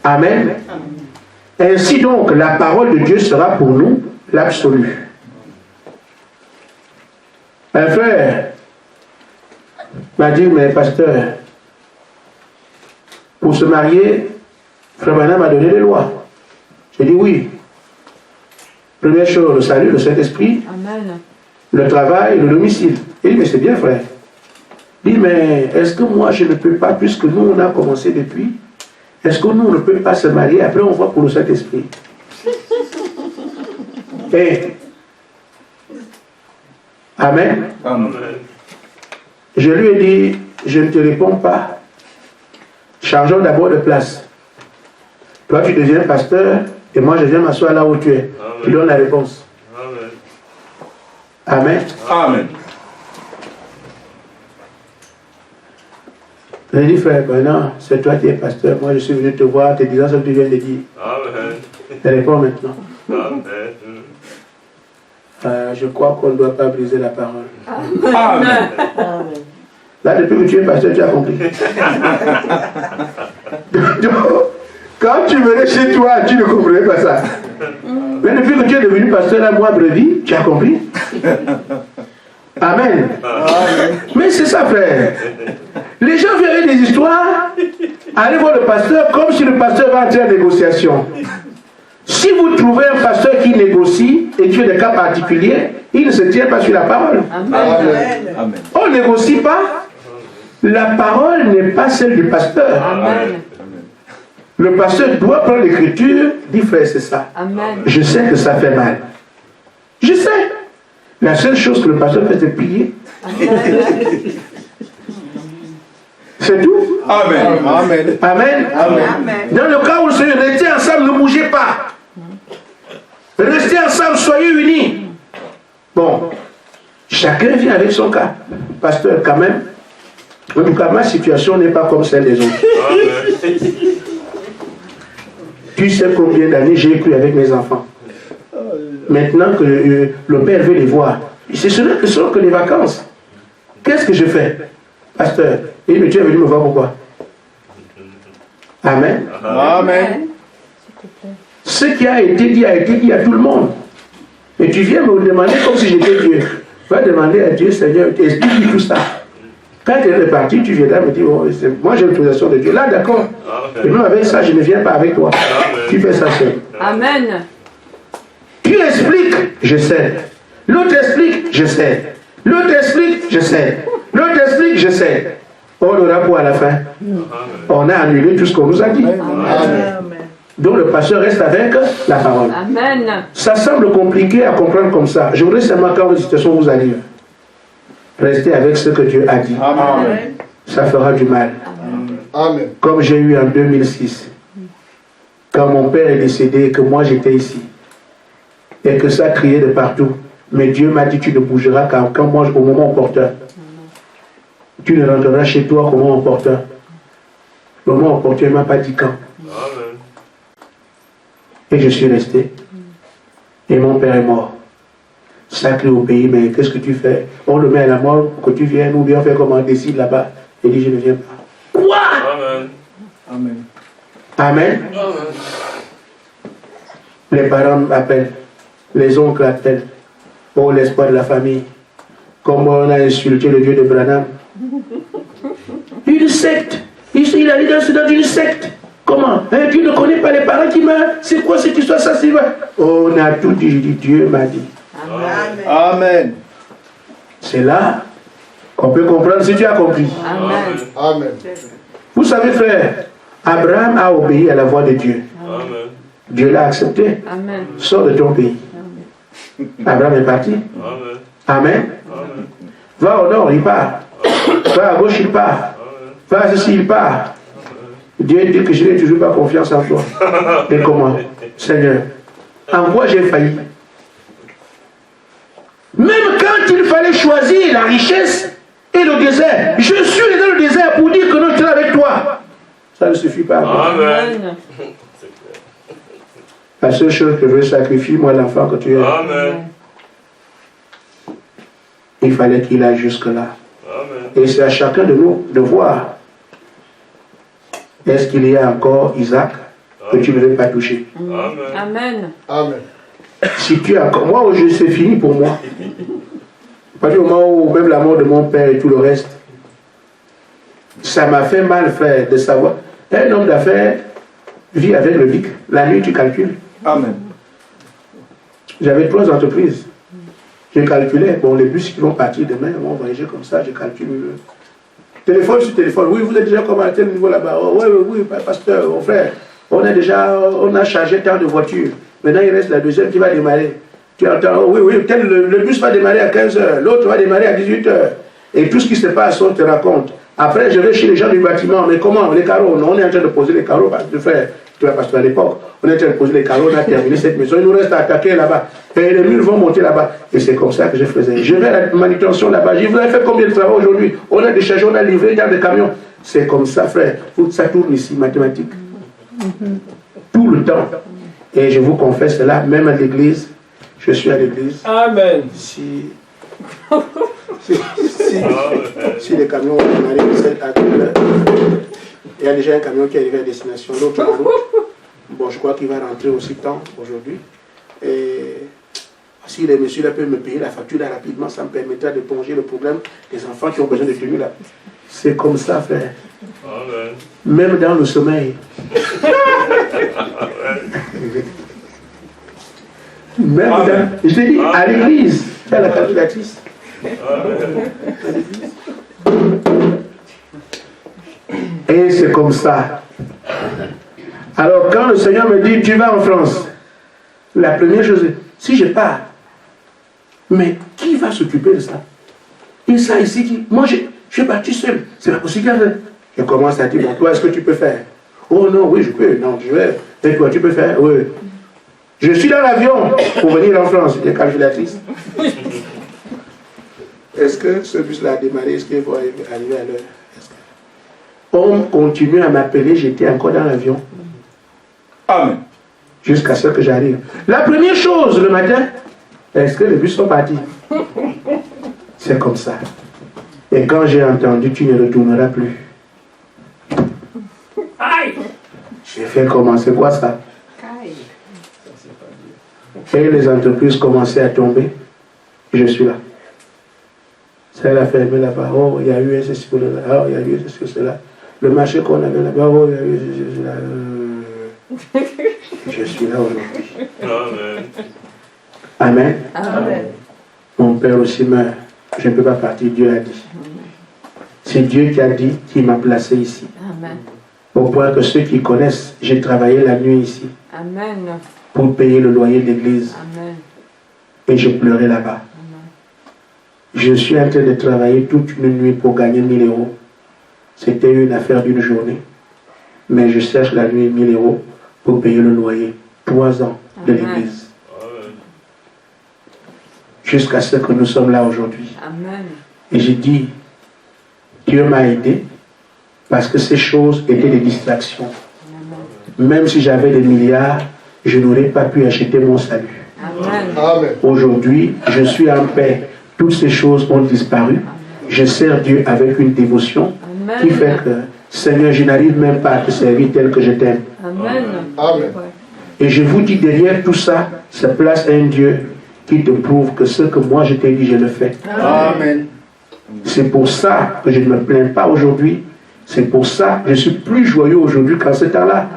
Amen. Ainsi donc, la parole de Dieu sera pour nous l'absolu. Un frère m'a dit, mais pasteur, pour se marier, Frère Branham m'a donné les lois. J'ai dit oui. Première chose, le salut, le Saint-Esprit, Amen. le travail, le domicile. Il dit, mais c'est bien, frère. Il dit, mais est-ce que moi je ne peux pas, puisque nous on a commencé depuis, est-ce que nous on ne peut pas se marier, après on voit pour le Saint-Esprit. Et, Amen. Amen. Je lui ai dit, je ne te réponds pas. Changeons d'abord de place. Toi tu deviens pasteur, et moi je viens m'asseoir là où tu es. Tu donnes la réponse. Amen. Amen. J'ai dit, frère, ben non, c'est toi qui es pasteur. Moi, je suis venu te voir, te disant ce que tu viens de dire. Amen. Réponds maintenant. Amen. Je crois qu'on ne doit pas briser la parole. Amen. Là, depuis que tu es pasteur, tu as compris. Donc, quand tu venais chez toi, tu ne comprenais pas ça. Mais depuis que tu es devenu pasteur à moi, brebis, tu as compris. Amen. Mais c'est ça, frère. Les gens viennent avec des histoires, allez voir le pasteur comme si le pasteur va entrer en négociation. Si vous trouvez un pasteur qui négocie et qui fait des cas particuliers, il ne se tient pas sur la parole. Amen. Amen. On ne négocie pas. La parole n'est pas celle du pasteur. Amen. Le pasteur doit prendre l'écriture, dire frère, c'est ça. Amen. Je sais que ça fait mal. Je sais. La seule chose que le pasteur fait, c'est prier. C'est tout. Amen. Amen. Amen. Amen. Dans le cas où le Seigneur, restez ensemble, ne bougez pas. Restez ensemble, soyez unis. Bon, chacun vient avec son cas. Pasteur, quand même, en tout cas, ma situation n'est pas comme celle des autres. Amen. Tu sais combien d'années j'ai vécu avec mes enfants. Maintenant que le père veut les voir, ce ne sont que les vacances. Qu'est-ce que je fais, pasteur? Et tu es venu me voir pourquoi? Amen. Amen. Ce qui a été dit à tout le monde. Et tu viens me demander comme si j'étais Dieu. Va demander à Dieu, Seigneur, explique tout ça. Quand tu es reparti, tu viendras me dire, oh, moi j'ai l'autorisation de Dieu. Là, d'accord. Et non, avec ça, je ne viens pas avec toi. Amen. Tu fais ça seul. Amen. Tu expliques, je sais. L'autre explique, je sais. L'autre explique, je sais. L'autre explique, je sais. On aura pour à la fin. On a annulé tout ce qu'on nous a dit. Amen. Donc le pasteur reste avec la parole. Amen. Ça semble compliqué à comprendre comme ça. Je voudrais seulement quand une situation vous arrive, restez avec ce que Dieu a dit. Amen. Ça fera du mal. Amen. Comme j'ai eu en 2006, quand mon père est décédé et que moi j'étais ici, et que ça criait de partout. Mais Dieu m'a dit, tu ne bougeras quand moi, au moment opportun. Tu ne rentreras chez toi au moment opportun. Le moment opportun, il ne m'a pas dit quand. Amen. Et je suis resté. Et mon père est mort. Sacré au pays, mais qu'est-ce que tu fais? On le met à la mort pour que tu viennes, ou bien on fait comme on décide là-bas. Il dit, je ne viens pas. Quoi? Amen. Amen. Amen. Amen. Les parents m'appellent. Les oncles appellent. Oh, l'espoir de la famille. Comme on a insulté le Dieu de Branham. Une secte. Il a dit dans une secte. Comment? Hein, tu ne connais pas les parents qui meurent? C'est quoi cette histoire? Ça, c'est vrai. Oh, on a tout dit. Dieu m'a dit. Amen. Amen. C'est là qu'on peut comprendre si tu as compris. Amen. Amen. Vous savez, frère, Abraham a obéi à la voix de Dieu. Amen. Dieu l'a accepté. Amen. Sors de ton pays. Abraham est parti. Amen. Amen. Amen. Va au nord, il part. Va à gauche, il part. Va à ceci, il part. Dieu dit que je n'ai toujours pas confiance en toi. Et comment? Seigneur, en quoi j'ai failli? Même quand il fallait choisir la richesse et le désert, je suis allé dans le désert pour dire que non, je suis avec toi. Ça ne suffit pas. Amen. La seule chose que je veux sacrifier, moi, l'enfant que tu es, Amen. il fallait qu'il aille jusque-là. Amen. Et c'est à chacun de nous de voir. Est-ce qu'il y a encore Isaac que tu ne veux pas toucher? Amen. Amen. Amen. Si tu as encore... Moi, c'est fini pour moi. Pas du moment où même la mort de mon père et tout le reste, ça m'a fait mal, frère, de savoir. Un homme d'affaires vit avec le BIC. La nuit, tu calcules. Amen. J'avais 3 entreprises. Je calculais, bon, les bus qui vont partir demain vont voyager comme ça, je calcule. Téléphone sur téléphone, oui, vous êtes déjà comme à tel niveau là-bas. Oh, oui, pasteur, mon frère, on a chargé tant de voitures. Maintenant, il reste la deuxième qui va démarrer. Tu entends, oh, oui, le bus va démarrer à 15h, l'autre va démarrer à 18h. Et tout ce qui se passe, on te raconte. Après, je vais chez les gens du bâtiment, mais comment? Les carreaux, on est en train de poser les carreaux, parce que frère, tu vois, parce qu'à l'époque, on est en train de poser les carreaux, on a terminé cette maison, il nous reste à attaquer là-bas. Et les murs vont monter là-bas. Et c'est comme ça que je faisais. Je vais à la manutention là-bas. Je vous avez fait combien de travail aujourd'hui? On a déchargé, on a livré dans des camions. C'est comme ça, frère. Ça tourne ici, mathématiques. Tout le temps. Et je vous confesse cela, même à l'église, je suis à l'église. Amen. Si les camions vont démarrer à quelle heure, il y a déjà un camion qui est arrivé à destination, l'autre en route. Bon, je crois qu'il va rentrer aussi tard aujourd'hui. Et si les messieurs là peuvent me payer la facture là rapidement, ça me permettra de plonger le problème des enfants qui ont besoin de tenue là. C'est comme ça, frère. Amen. Même dans le sommeil. Même dans, je t'ai dit, à l'église, à la calculatrice. Et c'est comme ça. Alors quand le Seigneur me dit, tu vas en France, la première chose, si je pars, mais qui va s'occuper de ça? Et ça ici, moi je suis parti seul, c'est pas possible. Je commence à dire, bon, toi, est-ce que tu peux faire? Oh non, oui, je peux. Non, je vais. Et toi, tu peux faire? Oui. Je suis dans l'avion pour venir en France. Il est calculatrice. Est-ce que ce bus-là a démarré? Est-ce qu'il faut arriver à l'heure? On continue à m'appeler, j'étais encore dans l'avion. Amen. Jusqu'à ce que j'arrive. La première chose le matin, est-ce que les bus sont partis? C'est comme ça. Et quand j'ai entendu, tu ne retourneras plus. J'ai fait comment? C'est quoi ça? Et les entreprises commençaient à tomber. Je suis là. Ça l'a fermé là-bas. Oh, il y a eu un ceci, oh, il y a eu ceci, cela. Le marché qu'on avait là-bas, oh, il y a eu ceci, cela. Je suis là aujourd'hui. Amen. Amen. Amen. Mon père aussi meurt. Je ne peux pas partir, Dieu a dit. C'est Dieu qui a dit, qui m'a placé ici. Amen. Au point que ceux qui connaissent, j'ai travaillé la nuit ici Amen. pour payer le loyer de l'église. Amen. Et je pleurais là-bas. Je suis en train de travailler toute une nuit pour gagner 1000 euros. C'était une affaire d'une journée. Mais je cherche la nuit 1000 euros pour payer le loyer. 3 ans de l'église. Jusqu'à ce que nous sommes là aujourd'hui. Amen. Et j'ai dit, Dieu m'a aidé parce que ces choses étaient des distractions. Même si j'avais des milliards, je n'aurais pas pu acheter mon salut. Amen. Amen. Aujourd'hui, je suis en paix. Toutes ces choses ont disparu. Je sers Dieu avec une dévotion qui fait que, Seigneur, je n'arrive même pas à te servir tel que je t'aime. Amen. Amen. Et je vous dis, derrière tout ça, se place un Dieu qui te prouve que ce que moi je t'ai dit, je le fais. Amen. C'est pour ça que je ne me plains pas aujourd'hui. C'est pour ça que je suis plus joyeux aujourd'hui qu'en ce temps-là.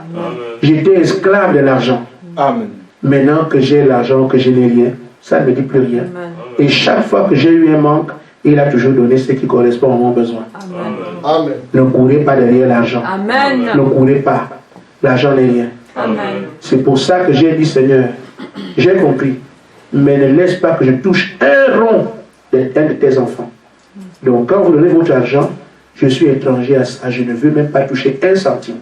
J'étais esclave de l'argent. Amen. Maintenant que j'ai l'argent, que je n'ai rien, ça ne me dit plus rien. Amen. Et chaque fois que j'ai eu un manque, il a toujours donné ce qui correspond à mon besoin. Amen. Amen. Ne courez pas derrière l'argent. Amen. Ne courez pas. L'argent n'est rien. Amen. C'est pour ça que j'ai dit, Seigneur, j'ai compris, mais ne laisse pas que je touche un rond d'un de tes enfants. Donc quand vous donnez votre argent, je suis étranger à ça, je ne veux même pas toucher un centime.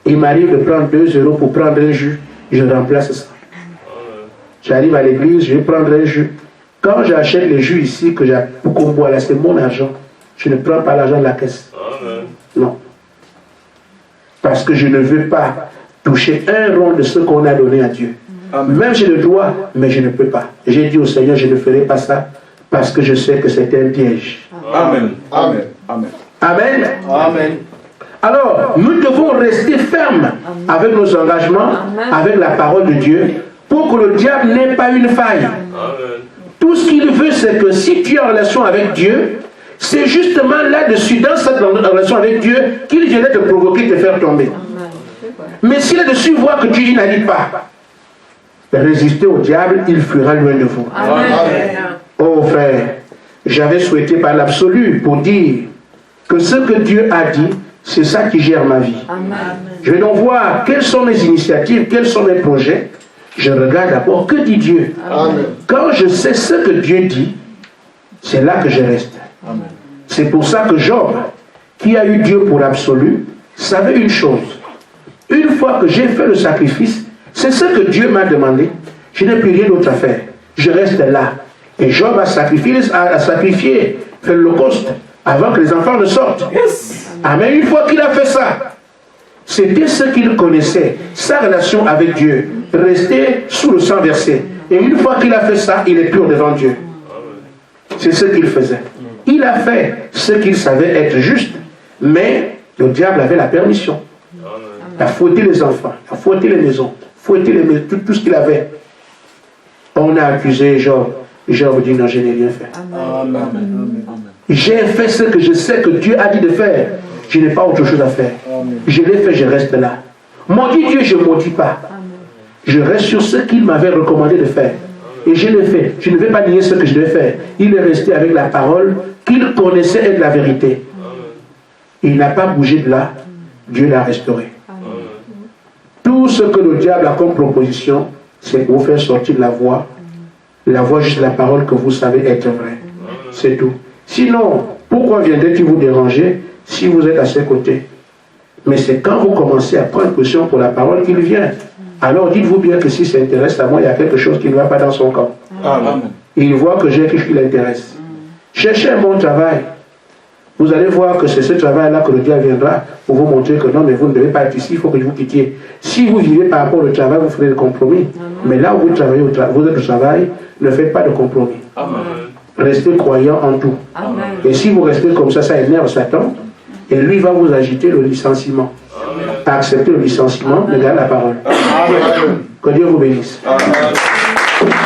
Il m'arrive de prendre 2 euros pour prendre un jus, je remplace ça. J'arrive à l'église, je vais prendre un jus. Quand j'achète les jus ici, pour qu'on boit là, c'est mon argent. Je ne prends pas l'argent de la caisse. Non. Parce que je ne veux pas toucher un rond de ce qu'on a donné à Dieu. Amen. Même j'ai le droit, mais je ne peux pas. J'ai dit au Seigneur, je ne ferai pas ça parce que je sais que c'est un piège. Amen. Amen. Amen. Amen. Amen. Alors, nous devons rester fermes avec nos engagements, avec la parole de Dieu, pour que le diable n'ait pas une faille. Tout ce qu'il veut, c'est que si tu es en relation avec Dieu, c'est justement là-dessus, dans cette relation avec Dieu, qu'il viendrait te provoquer, te faire tomber. Mais si là-dessus voit que tu n'arrives pas, résister au diable, il fuira loin de vous. Amen. Oh frère, j'avais souhaité par l'absolu pour dire que ce que Dieu a dit, c'est ça qui gère ma vie. Amen. Je vais donc voir quelles sont mes initiatives, quels sont mes projets. Je regarde d'abord que dit Dieu. Amen. Quand je sais ce que Dieu dit, c'est là que je reste. C'est pour ça que Job, qui a eu Dieu pour absolu, savait une chose. Une fois que j'ai fait le sacrifice, c'est ce que Dieu m'a demandé. Je n'ai plus rien d'autre à faire. Je reste là. Et Job a sacrifié, fait l'holocauste avant que les enfants ne sortent. Amen. Une fois qu'il a fait ça, c'était ce qu'il connaissait, sa relation avec Dieu, rester sous le sang versé. Et une fois qu'il a fait ça, il est pur devant Dieu. C'est ce qu'il faisait. Il a fait ce qu'il savait être juste, mais le diable avait la permission. Il a fouetté les enfants, il a fouetté les maisons, tout ce qu'il avait. On a accusé Job. Job dit non, je n'ai rien fait. Amen. J'ai fait ce que je sais que Dieu a dit de faire. Je n'ai pas autre chose à faire. Je l'ai fait, je reste là. Maudit Dieu, je ne maudis pas. Je reste sur ce qu'il m'avait recommandé de faire. Et je l'ai fait. Je ne vais pas nier ce que je devais faire. Il est resté avec la parole qu'il connaissait être la vérité. Il n'a pas bougé de là. Dieu l'a restauré. Tout ce que le diable a comme proposition, c'est pour vous faire sortir de la voie. La voie, juste la parole que vous savez être vraie. C'est tout. Sinon, Pourquoi viendrait-il vous déranger si vous êtes à ses côtés? Mais c'est quand vous commencez à prendre position pour la parole qu'il vient. Alors dites-vous bien que si ça intéresse à moi, il y a quelque chose qui ne va pas dans son camp. Amen. Il voit que j'ai quelque chose qui l'intéresse. Cherchez un bon travail. Vous allez voir que c'est ce travail-là que le diable viendra pour vous montrer que non, mais vous ne devez pas être ici, il faut que vous quittiez. Si vous vivez par rapport au travail, vous ferez des compromis. Mais là où vous travaillez, vous êtes au travail, ne faites pas de compromis. Amen. Restez croyants en tout. Amen. Et si vous restez comme ça énerve Satan, et lui va vous agiter le licenciement. Acceptez le licenciement, mais gardez la parole. Amen. Que Dieu vous bénisse. Amen.